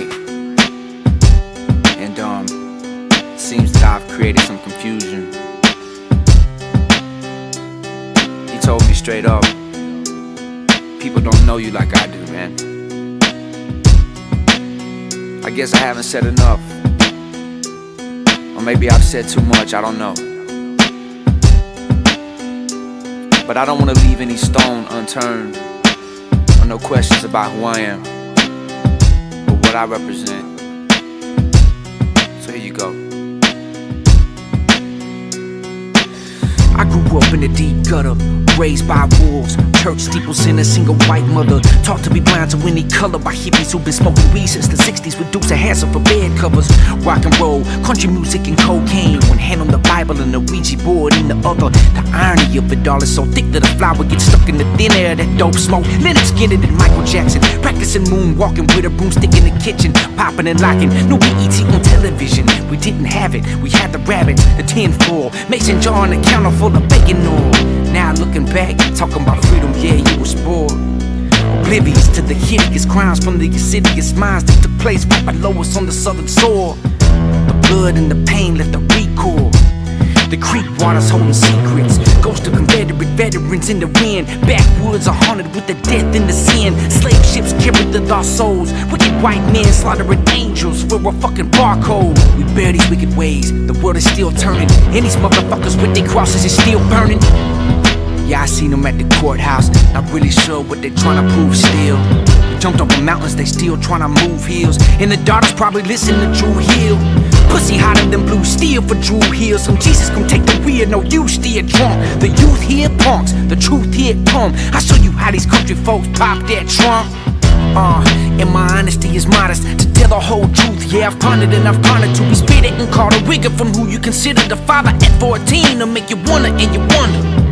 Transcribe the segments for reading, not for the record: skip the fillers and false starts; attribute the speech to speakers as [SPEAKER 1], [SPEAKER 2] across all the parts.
[SPEAKER 1] night, and seems that I've created some confusion. He told me straight up, people don't know you like I do, man. I guess I haven't said enough, or maybe I've said too much, I don't know. But I don't want to leave any stone unturned, or no questions about who I am, or what I represent. So here you go.
[SPEAKER 2] I grew up in the deep gutter, raised by wolves. Church steeples in a single white mother. Taught to be blind to any color by hippies who've been smoking weed since the 60s with Dukes and Hazzard for bed covers. Rock and roll, country music and cocaine. One hand on the Bible and the Ouija board in the other. The irony of it all is so thick that a flower gets stuck in the thin air. That dope smoke, Leonard Skinner and Michael Jackson. Practicing moonwalking with a broomstick in the kitchen. Popping and locking, no BET on television. We didn't have it, we had the rabbits, the tinfoil, mason jar on the counter full of bacon oil. Now looking back, talking about freedom, yeah, you were spoiled. Oblivious to the hideous crimes from the insidious minds that took place right below us on the southern shore. The blood and the pain left a recoil. The creek waters holding secrets. Ghosts of Confederate veterans in the wind. Backwoods are haunted with the death and the sin. Slave ships carried the lost souls. Wicked white men slaughtering angels for a fucking barcode. We bear these wicked ways, the world is still turning, and these motherfuckers with their crosses is still burning. Yeah, I seen them at the courthouse, not really sure what they tryna prove still. We jumped over mountains, they still tryna move hills, and the daughters probably listen to Drew Hill. Pussy hotter than blue steel for Drew Hill. Some Jesus gon' take the wheel, no you still drunk. The youth here punks, the truth here come. I show you how these country folks pop that trunk. And my honesty is modest, to tell the whole truth. Yeah, I've pondered and I've pondered to be spit it and called a rigger from who you consider the father at 14 to make you wonder and you wonder.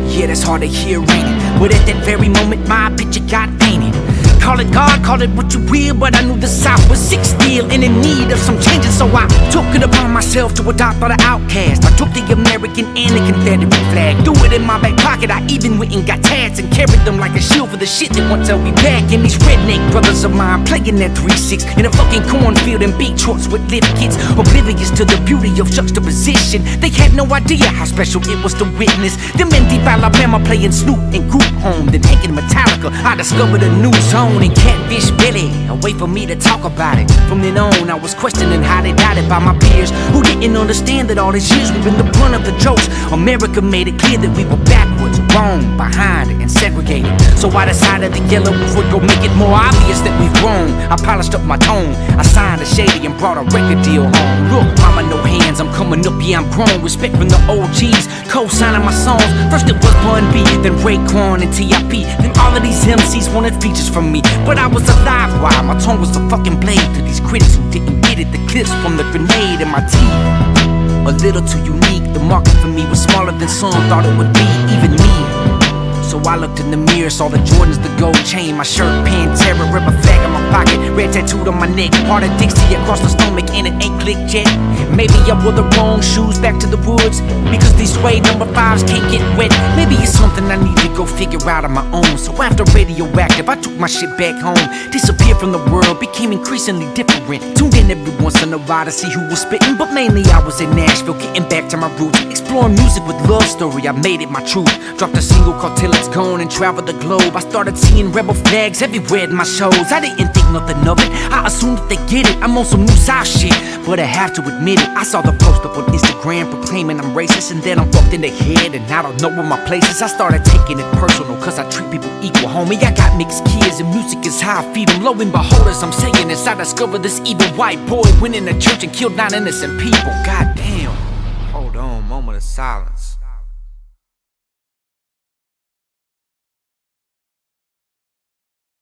[SPEAKER 2] Yeah, that's hard to hear, ain't it? But at that very moment, my picture got painted. Call it God, call it what you will, but I knew the South was sick still and in need of some changes, so I took it upon myself to adopt all the outcasts. I took the American and the Confederate flag, threw it in my back pocket. I even went and got tats and carried them like a shield for the shit that won't tell me back. And these redneck brothers of mine playing that 3-6 in a fucking cornfield and beat shorts with lift kits, oblivious to the beauty of juxtaposition. They had no idea how special it was to witness them in deep Alabama playing Snoop and Group Home, then taking Metallica. I discovered a new zone and Catfish Billy, a way for me to talk about it. From then on, I was questioning how they doubted by my peers who didn't understand that all these years we've been the brunt of the jokes. America made it clear that we were backwards, wrong, behind, and segregated. So I decided the Yelawolf would go make it more obvious that we've grown. I polished up my tone, I signed a shady and brought a record deal home. Look, mama, no hands, I'm coming up, yeah, I'm grown. Respect from the OGs, co-signing my songs. First it was Bun B, then Raekwon and T.I.P. Then all of these MCs wanted features from me, but I was alive while my tongue was a fucking blade to these critics who didn't get it. The clips from the grenade in my teeth, a little too unique. The market for me was smaller than some thought it would be, even me. So I looked in the mirror, saw the Jordans, the gold chain, my shirt, Pantera, rubber flag in my pocket, red tattooed on my neck, part of Dixie across the stomach, and it ain't clicked yet. Maybe I wore the wrong shoes back to the woods, because these suede number 5s can't get wet. Maybe it's something I need to go figure out on my own. So after Radioactive, I took my shit back home, disappeared from the world, became increasingly different. Tuned in every once in a while to see who was spitting, but mainly I was in Nashville, getting back to my roots, exploring music with love story. I made it my truth, dropped a single called Till It's Gone and traveled the globe. I started seeing rebel flags everywhere in my shows. I didn't think nothing of it, I assumed that they get it. I'm on some new South shit, but I have to admit it. I saw the post up on Instagram proclaiming I'm racist, and then I'm fucked in the head and I don't know where my place is. I started taking it personal, cause I treat people equal, homie. I got mixed kids and music is how I feed them. Lo and behold, as I'm saying this, I discovered this evil white boy went in the church and killed 9 innocent people. God damn.
[SPEAKER 1] Hold on, moment of silence.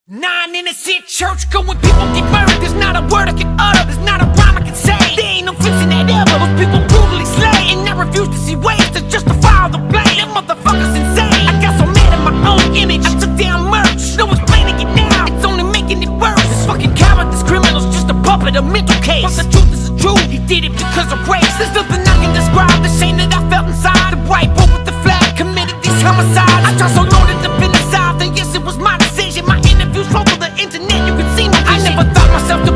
[SPEAKER 2] Nine innocent church going, people get murdered. There's not a word I can utter, there's not a rhyme I can say. There ain't no fixing that ever. Those people brutally slay, and I refuse to see ways to justify all the blame. Them motherfuckers insane. I got so mad at my own image, I took down merch. No explaining it now, it's only making it worse. This fucking coward, this criminal's just a puppet, a mental case. But the truth is the truth, he did it because of race. There's nothing I can describe the shame that I felt inside. The white boy with the flag committed these homicides. I tried so long to defend the South, and yes, it was my decision. My interviews flow through the internet, you can see my vision. I never thought myself to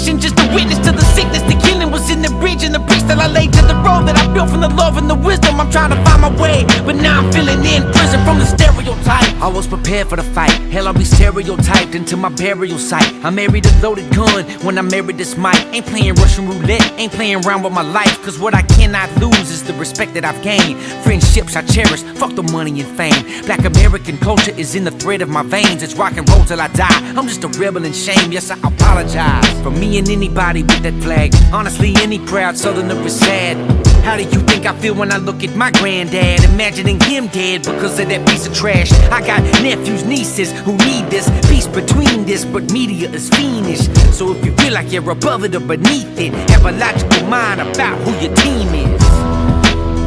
[SPEAKER 2] mission, just a witness to the sickness. The killing was in the bridge and the bridge that I laid to the road that I built from the love and the wisdom. I'm trying to find my way, but now I'm feeling in prison from the stereotype. I was prepared for the fight. Hell, I'll be stereotyped into my burial site. I married a loaded gun when I married this mic. Ain't playing Russian roulette, ain't playing around with my life. Cause what I cannot lose is the respect that I've gained. Friendships I cherish, fuck the money and fame. Black American culture is in the thread of my veins. It's rock and roll till I die. I'm just a rebel in shame, yes I apologize. For me and anybody with that flag. Honestly, any proud southerner is sad. How do you think I feel when I look at my granddad? Imagining him dead because of that piece of trash. I got nephews, nieces who need this peace between this, but media is fiendish. So if you feel like you're above it or beneath it, have a logical mind about who your team is.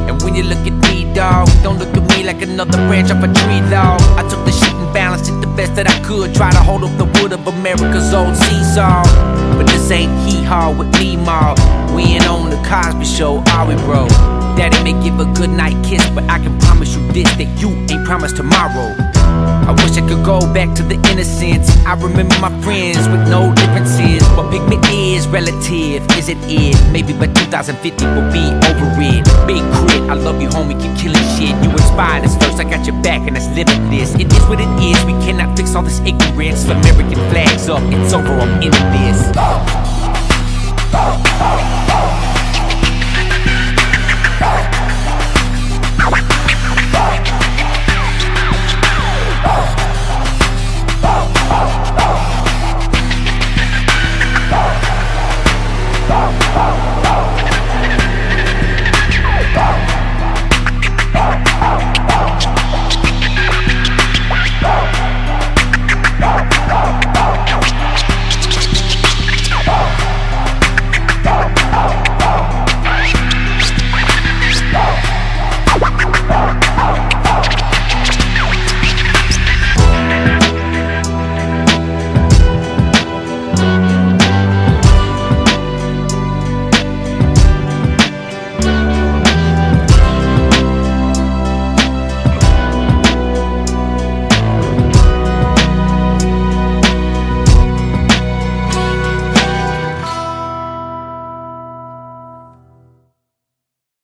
[SPEAKER 2] And when you look at me, dawg, don't look at me like another branch off a tree, dawg. I took the shit and balanced it the best that I could. Try to hold up the wood of America's old seesaw. But this ain't hee-haw with me, ma. We ain't on the Cosby Show, are we, bro? Daddy may give a goodnight kiss, but I can promise you this, that you ain't promised tomorrow. I wish I could go back to the innocence. I remember my friends with no differences. What pigment is relative, is it it? Maybe by 2050 we'll be over it. Big K.R.I.T, I love you homie, keep killing shit. You inspired us first, I got your back and that's limitless. It is what it is, we cannot fix all this ignorance. American flags up, it's over, I'm into this.